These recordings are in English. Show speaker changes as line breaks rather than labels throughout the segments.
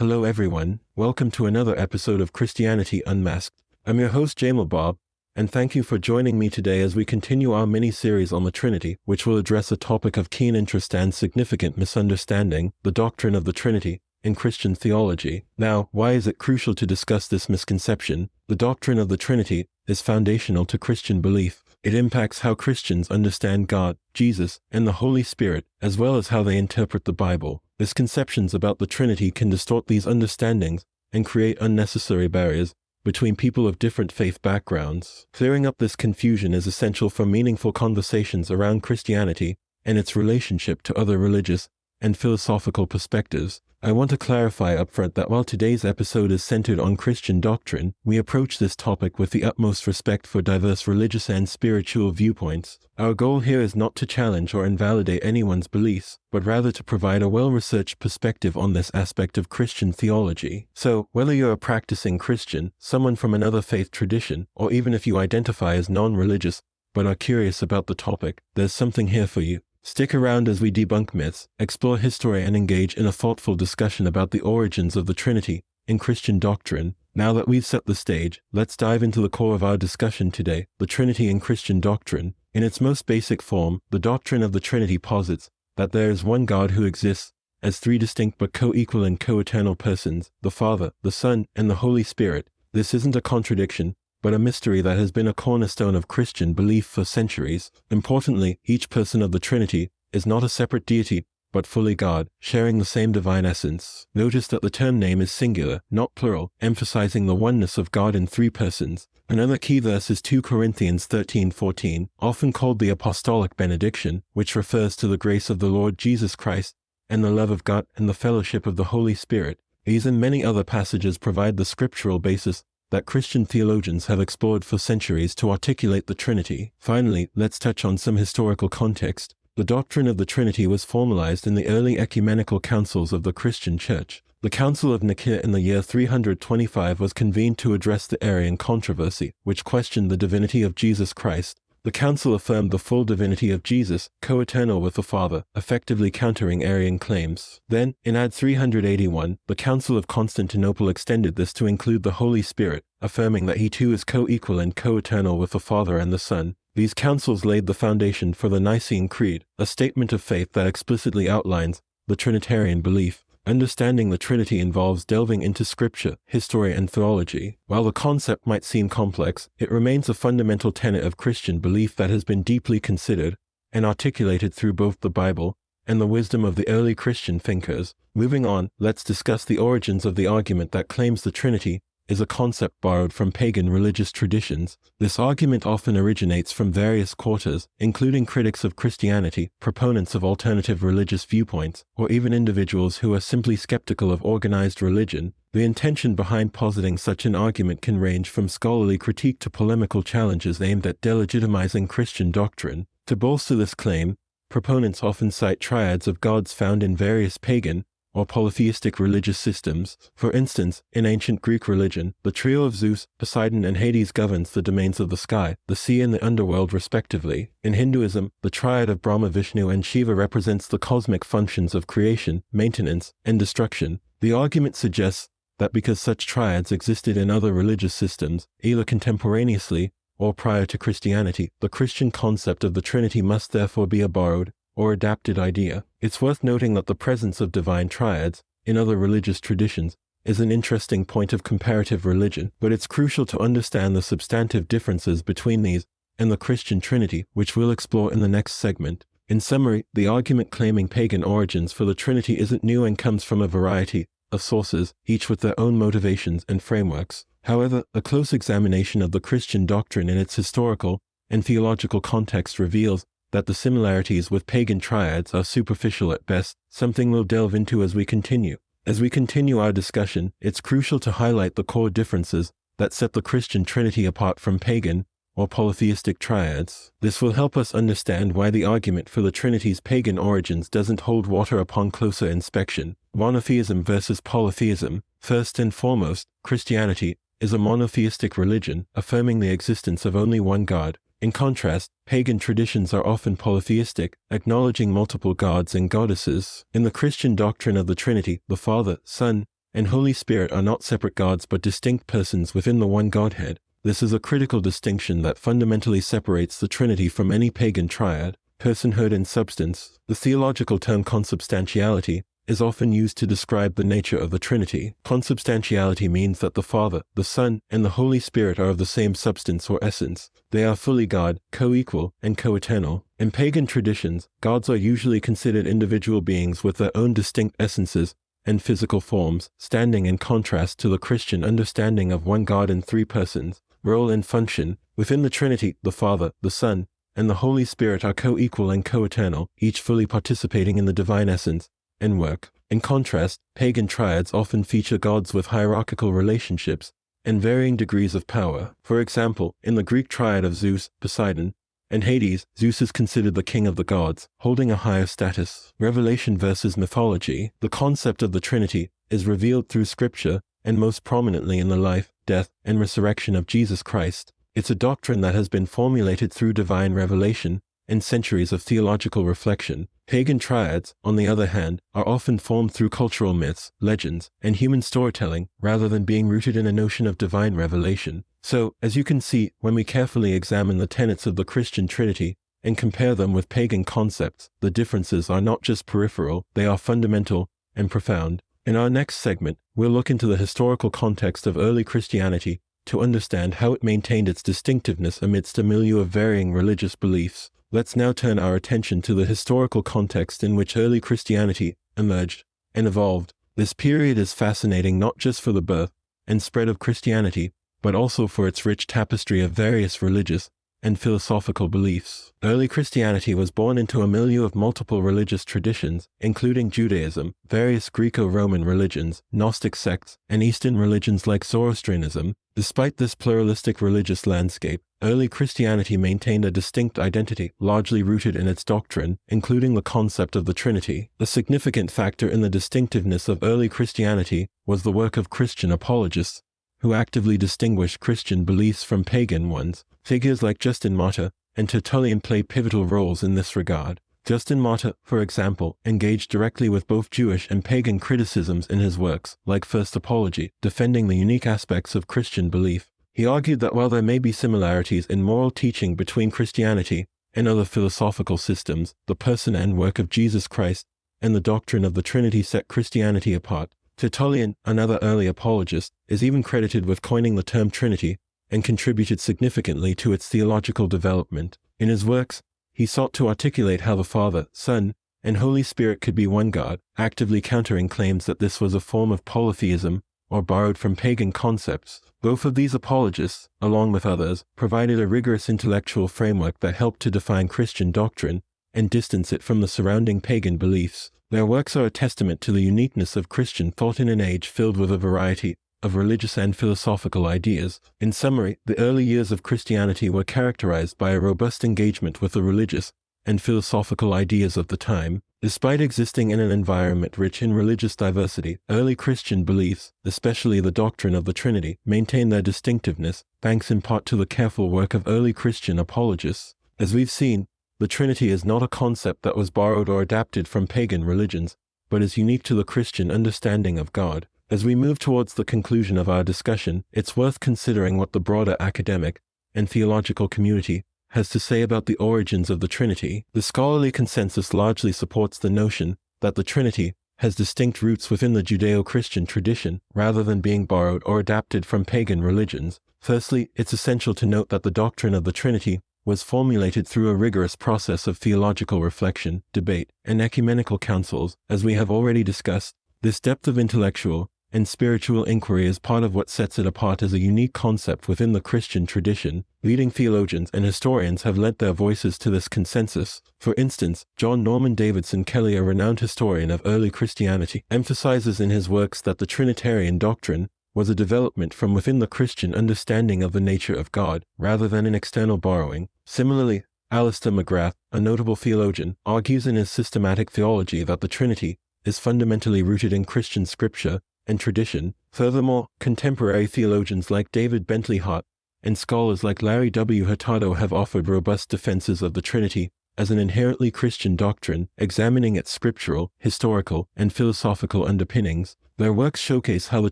Hello everyone, welcome to another episode of Christianity Unmasked. I'm your host Jamal Bob, and thank you for joining me today as we continue our mini-series on the Trinity, which will address a topic of keen interest and significant misunderstanding, the doctrine of the Trinity, in Christian theology. Now, why is it crucial to discuss this misconception? The doctrine of the Trinity is foundational to Christian belief. It impacts how Christians understand God, Jesus, and the Holy Spirit, as well as how they interpret the Bible. Misconceptions about the Trinity can distort these understandings and create unnecessary barriers between people of different faith backgrounds. Clearing up this confusion is essential for meaningful conversations around Christianity and its relationship to other religious and philosophical perspectives. I want to clarify upfront that while today's episode is centered on Christian doctrine, we approach this topic with the utmost respect for diverse religious and spiritual viewpoints. Our goal here is not to challenge or invalidate anyone's beliefs, but rather to provide a well-researched perspective on this aspect of Christian theology. So, whether you're a practicing Christian, someone from another faith tradition, or even if you identify as non-religious but are curious about the topic, there's something here for you. Stick around as we debunk myths, explore history, and engage in a thoughtful discussion about the origins of the Trinity in Christian doctrine. Now that we've set the stage, let's dive into the core of our discussion today, the Trinity in Christian doctrine. In its most basic form, the doctrine of the Trinity posits that there is one God who exists as three distinct but co-equal and co-eternal persons, the Father, the Son, and the Holy Spirit. This isn't a contradiction, but a mystery that has been a cornerstone of Christian belief for centuries. Importantly, each person of the Trinity is not a separate deity, but fully God, sharing the same divine essence. Notice that the term name is singular, not plural, emphasizing the oneness of God in three persons. Another key verse is 2 Corinthians 13:14, often called the Apostolic Benediction, which refers to the grace of the Lord Jesus Christ, and the love of God and the fellowship of the Holy Spirit. These and many other passages provide the scriptural basis that Christian theologians have explored for centuries to articulate the Trinity. Finally, let's touch on some historical context. The doctrine of the Trinity was formalized in the early ecumenical councils of the Christian Church. The Council of Nicaea in the year 325 was convened to address the Arian controversy, which questioned the divinity of Jesus Christ. The council affirmed the full divinity of Jesus, co-eternal with the Father, effectively countering Arian claims. Then, in AD 381, the Council of Constantinople extended this to include the Holy Spirit, affirming that he too is co-equal and co-eternal with the Father and the Son. These councils laid the foundation for the Nicene Creed, a statement of faith that explicitly outlines the Trinitarian belief. Understanding the Trinity involves delving into scripture, history, and theology. While the concept might seem complex, it remains a fundamental tenet of Christian belief that has been deeply considered and articulated through both the Bible and the wisdom of the early Christian thinkers. Moving on, let's discuss the origins of the argument that claims the Trinity is a concept borrowed from pagan religious traditions. This argument often originates from various quarters, including critics of Christianity, proponents of alternative religious viewpoints, or even individuals who are simply skeptical of organized religion. The intention behind positing such an argument can range from scholarly critique to polemical challenges aimed at delegitimizing Christian doctrine. To bolster this claim, proponents often cite triads of gods found in various pagan or polytheistic religious systems. For instance, in ancient Greek religion, the trio of Zeus, Poseidon, and Hades governs the domains of the sky, the sea, and the underworld respectively. In Hinduism, the triad of Brahma, Vishnu, and Shiva represents the cosmic functions of creation, maintenance, and destruction. The argument suggests that because such triads existed in other religious systems, either contemporaneously or prior to Christianity, the Christian concept of the Trinity must therefore be a borrowed or adapted idea. It's worth noting that the presence of divine triads in other religious traditions is an interesting point of comparative religion, but it's crucial to understand the substantive differences between these and the Christian Trinity, which we'll explore in the next segment. In summary, the argument claiming pagan origins for the Trinity isn't new and comes from a variety of sources, each with their own motivations and frameworks. However, a close examination of the Christian doctrine in its historical and theological context reveals that the similarities with pagan triads are superficial at best, something we'll delve into as we continue. As we continue our discussion, it's crucial to highlight the core differences that set the Christian Trinity apart from pagan or polytheistic triads. This will help us understand why the argument for the Trinity's pagan origins doesn't hold water upon closer inspection. Monotheism versus polytheism. First and foremost, Christianity is a monotheistic religion, affirming the existence of only one God. In contrast, pagan traditions are often polytheistic, acknowledging multiple gods and goddesses. In the Christian doctrine of the Trinity, the Father, Son, and Holy Spirit are not separate gods but distinct persons within the one Godhead. This is a critical distinction that fundamentally separates the Trinity from any pagan triad, personhood and substance. The theological term consubstantiality is often used to describe the nature of the Trinity. Consubstantiality means that the Father, the Son, and the Holy Spirit are of the same substance or essence. They are fully God, co-equal, and co-eternal. In pagan traditions, gods are usually considered individual beings with their own distinct essences and physical forms, standing in contrast to the Christian understanding of one God in three persons. Role and function. Within the Trinity, the Father, the Son, and the Holy Spirit are co-equal and co-eternal, each fully participating in the divine essence and work. In contrast, pagan triads often feature gods with hierarchical relationships and varying degrees of power. For example, in the Greek triad of Zeus, Poseidon, and Hades, Zeus is considered the king of the gods, holding a higher status. Revelation versus mythology. The concept of the Trinity is revealed through Scripture, and most prominently in the life, death, and resurrection of Jesus Christ. It's a doctrine that has been formulated through divine revelation and centuries of theological reflection. Pagan triads, on the other hand, are often formed through cultural myths, legends, and human storytelling, rather than being rooted in a notion of divine revelation. So, as you can see, when we carefully examine the tenets of the Christian Trinity and compare them with pagan concepts, the differences are not just peripheral, they are fundamental and profound. In our next segment, we'll look into the historical context of early Christianity to understand how it maintained its distinctiveness amidst a milieu of varying religious beliefs. Let's now turn our attention to the historical context in which early Christianity emerged and evolved. This period is fascinating not just for the birth and spread of Christianity, but also for its rich tapestry of various religious and philosophical beliefs. Early Christianity was born into a milieu of multiple religious traditions, including Judaism, various Greco-Roman religions, Gnostic sects, and Eastern religions like Zoroastrianism. Despite this pluralistic religious landscape, early Christianity maintained a distinct identity, largely rooted in its doctrine, including the concept of the Trinity. A significant factor in the distinctiveness of early Christianity was the work of Christian apologists, who actively distinguished Christian beliefs from pagan ones. Figures like Justin Martyr and Tertullian played pivotal roles in this regard. Justin Martyr, for example, engaged directly with both Jewish and pagan criticisms in his works, like First Apology, defending the unique aspects of Christian belief. He argued that while there may be similarities in moral teaching between Christianity and other philosophical systems, the person and work of Jesus Christ and the doctrine of the Trinity set Christianity apart. Tertullian, another early apologist, is even credited with coining the term Trinity and contributed significantly to its theological development. In his works, he sought to articulate how the Father, Son, and Holy Spirit could be one God, actively countering claims that this was a form of polytheism or borrowed from pagan concepts. Both of these apologists, along with others, provided a rigorous intellectual framework that helped to define Christian doctrine and distance it from the surrounding pagan beliefs. Their works are a testament to the uniqueness of Christian thought in an age filled with a variety of religious and philosophical ideas. In summary, the early years of Christianity were characterized by a robust engagement with the religious and philosophical ideas of the time. Despite existing in an environment rich in religious diversity, early Christian beliefs, especially the doctrine of the Trinity, maintained their distinctiveness, thanks in part to the careful work of early Christian apologists. As we've seen, the Trinity is not a concept that was borrowed or adapted from pagan religions, but is unique to the Christian understanding of God. As we move towards the conclusion of our discussion, it's worth considering what the broader academic and theological community has to say about the origins of the Trinity. The scholarly consensus largely supports the notion that the Trinity has distinct roots within the Judeo-Christian tradition, rather than being borrowed or adapted from pagan religions. Firstly, it's essential to note that the doctrine of the Trinity was formulated through a rigorous process of theological reflection, debate, and ecumenical councils. As we have already discussed, this depth of intellectual and spiritual inquiry is part of what sets it apart as a unique concept within the Christian tradition. Leading theologians and historians have lent their voices to this consensus. For instance, John Norman Davidson Kelly, a renowned historian of early Christianity, emphasizes in his works that the Trinitarian doctrine was a development from within the Christian understanding of the nature of God, rather than an external borrowing. Similarly, Alistair McGrath, a notable theologian, argues in his systematic theology that the Trinity is fundamentally rooted in Christian scripture and tradition. Furthermore, contemporary theologians like David Bentley Hart and scholars like Larry W. Hurtado have offered robust defenses of the Trinity as an inherently Christian doctrine, examining its scriptural, historical, and philosophical underpinnings. Their works showcase how the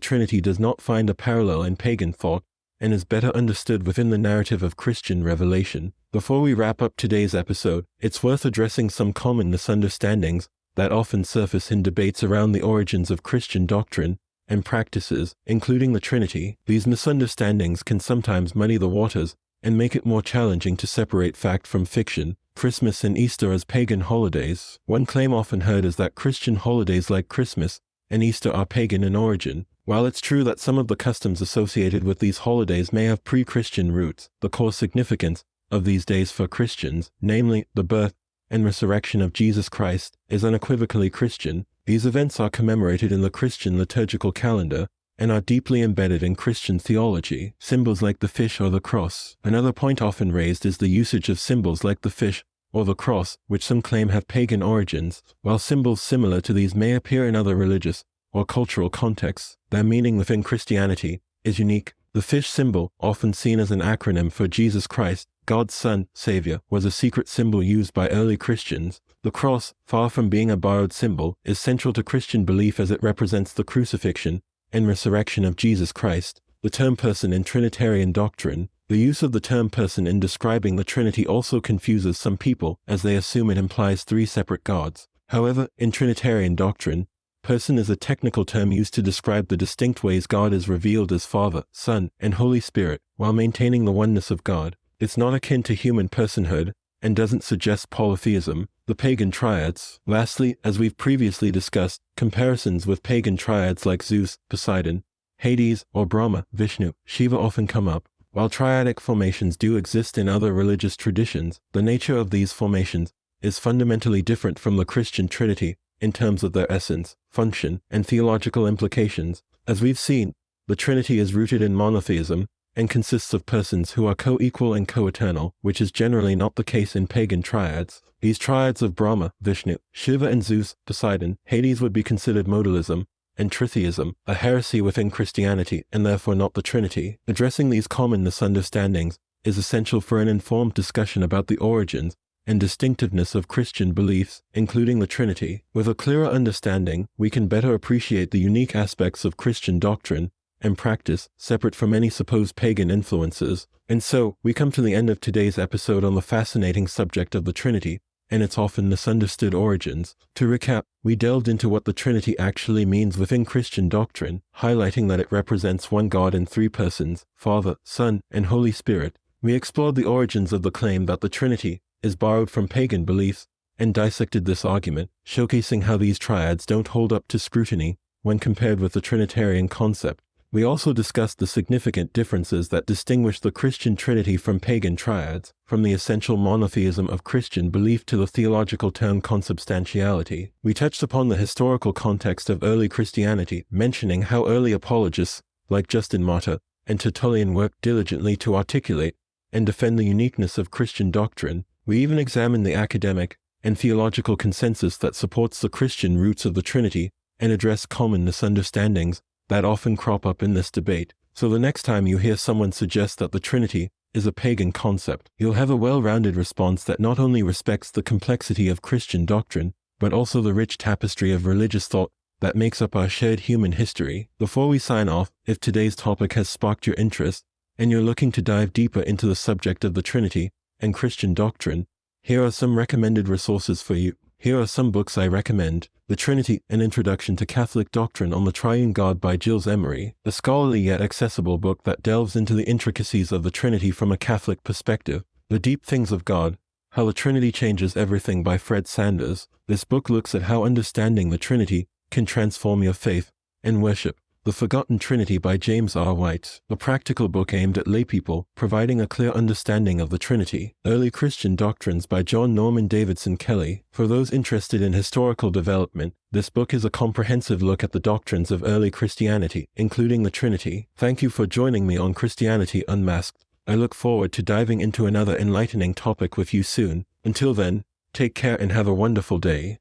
Trinity does not find a parallel in pagan thought and is better understood within the narrative of Christian revelation. Before we wrap up today's episode, it's worth addressing some common misunderstandings that often surface in debates around the origins of Christian doctrine and practices, including the Trinity. These misunderstandings can sometimes muddy the waters and make it more challenging to separate fact from fiction. Christmas and Easter as pagan holidays. One claim often heard is that Christian holidays like Christmas and Easter are pagan in origin. While it's true that some of the customs associated with these holidays may have pre-Christian roots, the core significance of these days for Christians, namely the birth and resurrection of Jesus Christ, is unequivocally Christian. These events are commemorated in the Christian liturgical calendar and are deeply embedded in Christian theology. Symbols like the fish or the cross. Another point often raised is the usage of symbols like the fish or the cross, which some claim have pagan origins. While symbols similar to these may appear in other religious or cultural contexts, their meaning within Christianity is unique. The fish symbol, often seen as an acronym for Jesus Christ, God's Son, Savior, was a secret symbol used by early Christians. The cross, far from being a borrowed symbol, is central to Christian belief as it represents the crucifixion and resurrection of Jesus Christ. The term person in Trinitarian doctrine. The use of the term person in describing the Trinity also confuses some people, as they assume it implies three separate gods. However, in Trinitarian doctrine, person is a technical term used to describe the distinct ways God is revealed as Father, Son, and Holy Spirit, while maintaining the oneness of God. It's not akin to human personhood, and doesn't suggest polytheism. The pagan triads. Lastly, as we've previously discussed, comparisons with pagan triads like Zeus, Poseidon, Hades, or Brahma, Vishnu, Shiva often come up. While triadic formations do exist in other religious traditions, the nature of these formations is fundamentally different from the Christian Trinity in terms of their essence, function, and theological implications. As we've seen, the Trinity is rooted in monotheism and consists of persons who are co-equal and co-eternal, which is generally not the case in pagan triads. These triads of Brahma, Vishnu, Shiva and Zeus, Poseidon, Hades would be considered modalism, and tritheism, a heresy within Christianity and therefore not the Trinity. Addressing these common misunderstandings is essential for an informed discussion about the origins and distinctiveness of Christian beliefs, including the Trinity. With a clearer understanding, we can better appreciate the unique aspects of Christian doctrine and practice, separate from any supposed pagan influences. And so, we come to the end of today's episode on the fascinating subject of the Trinity and its often misunderstood origins. To recap, we delved into what the Trinity actually means within Christian doctrine, highlighting that it represents one God in three persons, Father, Son, and Holy Spirit. We explored the origins of the claim that the Trinity is borrowed from pagan beliefs and dissected this argument, showcasing how these triads don't hold up to scrutiny when compared with the Trinitarian concept. We also discussed the significant differences that distinguish the Christian Trinity from pagan triads, from the essential monotheism of Christian belief to the theological term consubstantiality. We touched upon the historical context of early Christianity, mentioning how early apologists, like Justin Martyr and Tertullian, worked diligently to articulate and defend the uniqueness of Christian doctrine. We even examined the academic and theological consensus that supports the Christian roots of the Trinity and addressed common misunderstandings that often crop up in this debate. So the next time you hear someone suggest that the Trinity is a pagan concept, you'll have a well-rounded response that not only respects the complexity of Christian doctrine, but also the rich tapestry of religious thought that makes up our shared human history. Before we sign off, if today's topic has sparked your interest, and you're looking to dive deeper into the subject of the Trinity and Christian doctrine, here are some recommended resources for you. Here are some books I recommend. The Trinity, An Introduction to Catholic Doctrine on the Triune God by Giles Emery, a scholarly yet accessible book that delves into the intricacies of the Trinity from a Catholic perspective. The Deep Things of God, How the Trinity Changes Everything by Fred Sanders. This book looks at how understanding the Trinity can transform your faith and worship. The Forgotten Trinity by James R. White, a practical book aimed at laypeople, providing a clear understanding of the Trinity. Early Christian Doctrines by John Norman Davidson Kelly. For those interested in historical development, this book is a comprehensive look at the doctrines of early Christianity, including the Trinity. Thank you for joining me on Christianity Unmasked. I look forward to diving into another enlightening topic with you soon. Until then, take care and have a wonderful day.